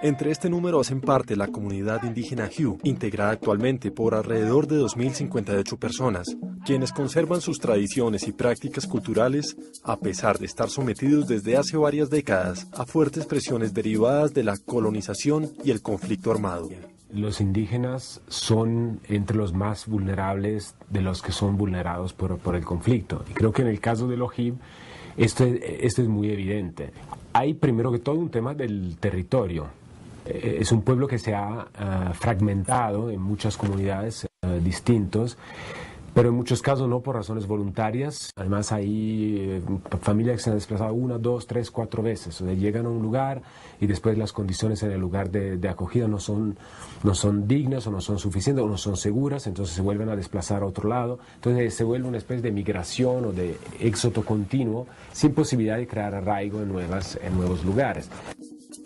Entre este número hacen parte la comunidad indígena Hu, integrada actualmente por alrededor de 2.058 personas, quienes conservan sus tradiciones y prácticas culturales a pesar de estar sometidos desde hace varias décadas a fuertes presiones derivadas de la colonización y el conflicto armado. Los indígenas son entre los más vulnerables de los que son vulnerados por el conflicto. Y creo que en el caso de los Ojib esto es muy evidente. Hay primero que todo un tema del territorio. Es un pueblo que se ha fragmentado en muchas comunidades distintos, pero en muchos casos no por razones voluntarias. Además hay familias que se han desplazado 1, 2, 3, 4 veces. O sea, llegan a un lugar y después las condiciones en el lugar de acogida no son dignas o no son suficientes o no son seguras, entonces se vuelven a desplazar a otro lado. Entonces se vuelve una especie de migración o de éxodo continuo sin posibilidad de crear arraigo en nuevos lugares.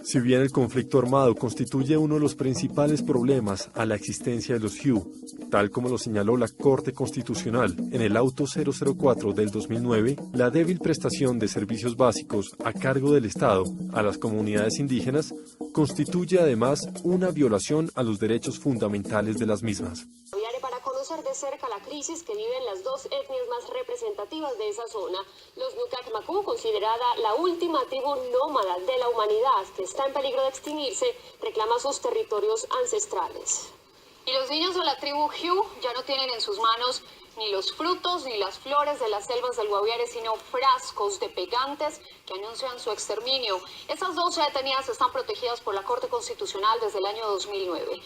Si bien el conflicto armado constituye uno de los principales problemas a la existencia de los Hu, tal como lo señaló la Corte Constitucional en el Auto 004 del 2009, la débil prestación de servicios básicos a cargo del Estado a las comunidades indígenas constituye además una violación a los derechos fundamentales de las mismas. Para conocer de cerca la crisis que viven las dos etnias más representativas de esa zona, los Nukak Maku, considerada la última tribu nómada de la humanidad que está en peligro de extinguirse, reclama sus territorios ancestrales. Y los niños de la tribu Hu ya no tienen en sus manos ni los frutos ni las flores de las selvas del Guaviare, sino frascos de pegantes que anuncian su exterminio. Estas 12 etnias están protegidas por la Corte Constitucional desde el año 2009.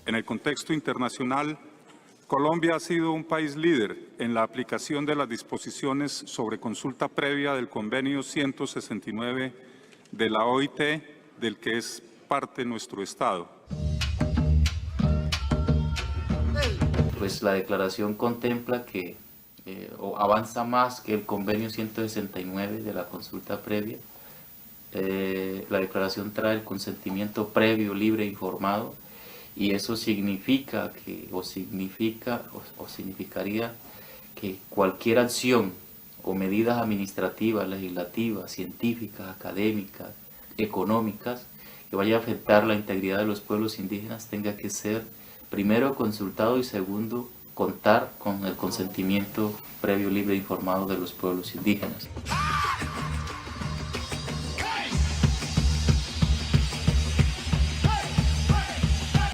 En el contexto internacional, Colombia ha sido un país líder en la aplicación de las disposiciones sobre consulta previa del Convenio 169 de la OIT, del que es parte nuestro Estado. Pues la declaración contempla que o avanza más que el Convenio 169 de la consulta previa. La declaración trae el consentimiento previo, libre e informado. Y eso significa que, significaría que cualquier acción o medidas administrativas, legislativas, científicas, académicas, económicas, que vaya a afectar la integridad de los pueblos indígenas tenga que ser primero consultado y segundo contar con el consentimiento previo, libre e informado de los pueblos indígenas.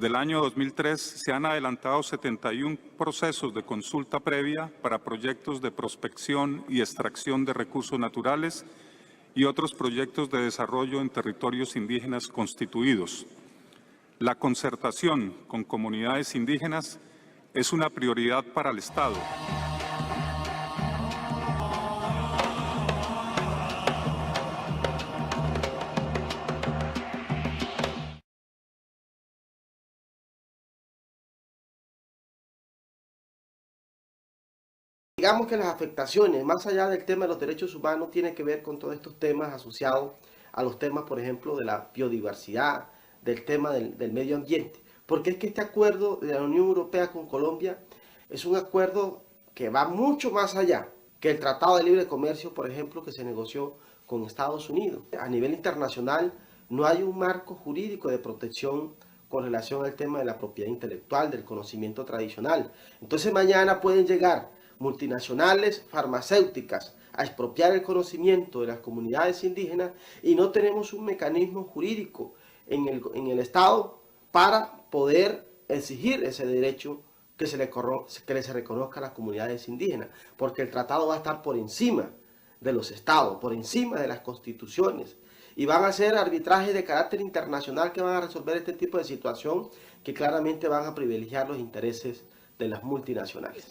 Desde el año 2003 se han adelantado 71 procesos de consulta previa para proyectos de prospección y extracción de recursos naturales y otros proyectos de desarrollo en territorios indígenas constituidos. La concertación con comunidades indígenas es una prioridad para el Estado. Digamos que las afectaciones, más allá del tema de los derechos humanos, tienen que ver con todos estos temas asociados a los temas, por ejemplo, de la biodiversidad, del tema del medio ambiente. Porque es que este acuerdo de la Unión Europea con Colombia Es un acuerdo que va mucho más allá que el Tratado de Libre Comercio, por ejemplo, que se negoció con Estados Unidos. A nivel internacional no hay un marco jurídico de protección con relación al tema de la propiedad intelectual, del conocimiento tradicional. Entonces mañana pueden llegar multinacionales farmacéuticas a expropiar el conocimiento de las comunidades indígenas y no tenemos un mecanismo jurídico en el Estado para poder exigir ese derecho que se les reconozca a las comunidades indígenas, porque el tratado va a estar por encima de los estados, por encima de las constituciones, y van a ser arbitrajes de carácter internacional que van a resolver este tipo de situación que claramente van a privilegiar los intereses de las multinacionales.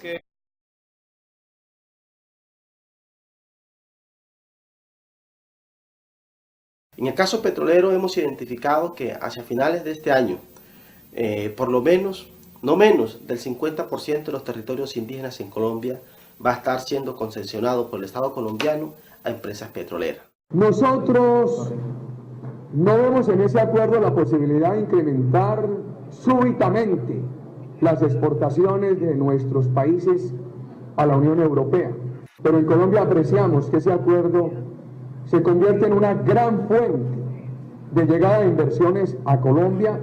En el caso petrolero hemos identificado que hacia finales de este año, por lo menos, no menos del 50% de los territorios indígenas en Colombia va a estar siendo concesionado por el Estado colombiano a empresas petroleras. Nosotros no vemos en ese acuerdo la posibilidad de incrementar súbitamente las exportaciones de nuestros países a la Unión Europea. Pero en Colombia apreciamos que ese acuerdo se convierte en una gran fuente de llegada de inversiones a Colombia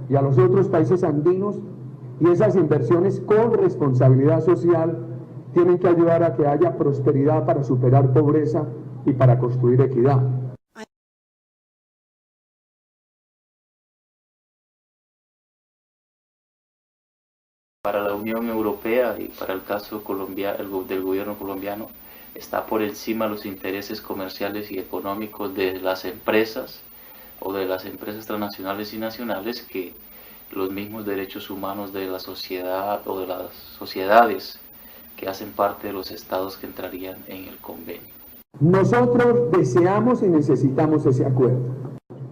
y a los otros países andinos, y esas inversiones con responsabilidad social tienen que ayudar a que haya prosperidad para superar pobreza y para construir equidad. Para la Unión Europea y para el caso del gobierno colombiano, está por encima los intereses comerciales y económicos de las empresas o de las empresas transnacionales y nacionales que los mismos derechos humanos de la sociedad o de las sociedades que hacen parte de los estados que entrarían en el convenio. Nosotros deseamos y necesitamos ese acuerdo.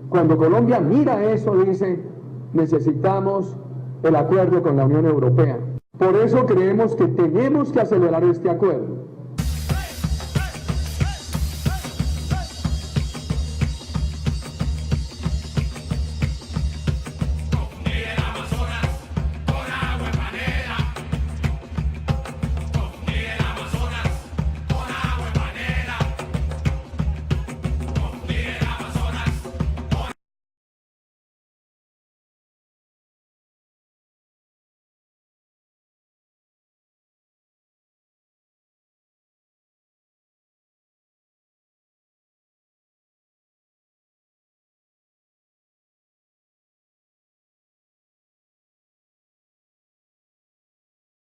Cuando Colombia mira eso, dice, necesitamos el acuerdo con la Unión Europea. Por eso creemos que tenemos que acelerar este acuerdo.